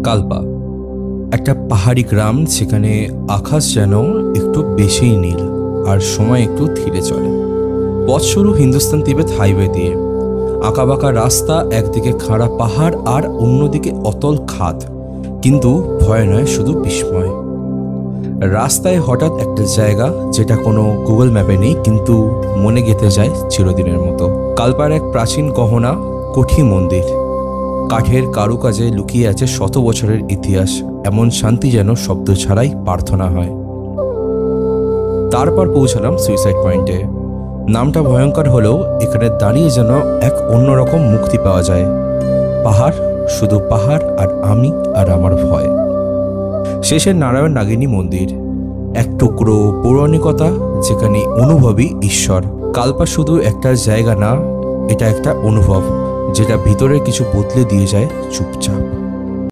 কালপা একটা পাহাড়ি গ্রাম, যেখানে আকাশ যেন একটু বেশিই নীল আর সময় একটু ধীরে চলে। পথ শুরু হিন্দুস্তান তিবেত হাইওয়ে দিয়ে। আঁকাবাঁকা রাস্তা, একদিকে খাড়া পাহাড় আর অন্যদিকে অতল খাদ, কিন্তু ভয় নয়, শুধু বিস্ময়। রাস্তায় হঠাৎ একটা জায়গা যেটা কোনো গুগল ম্যাপে নেই, কিন্তু মনে গেঁথে যায় চিরদিনের মতো। কালপার এক প্রাচীন গহনা কঠি মন্দির। কাঠের কারুকাজে লুকিয়ে আছে শত বছরের ইতিহাস, এমন শান্তি যেন শব্দ ছাড়াই প্রার্থনা হয়। তারপর পৌঁছালাম সুইসাইড পয়েন্টে। নামটা ভয়ঙ্কর হলেও এখানে দাঁড়িয়ে যেন এক অন্যরকম মুক্তি পাওয়া যায়। পাহাড়, শুধু পাহাড়, আর আমি আর আমার ভয়। শেষে নারায়ণ নাগিনী মন্দির, এক টুকরো পৌরাণিকতা যেখানে অনুভবই ঈশ্বর। কালপা শুধু একটা জায়গা না, এটা একটা অনুভব যেটা ভিতরে কিছু বদলে দিয়ে যায় চুপচাপ।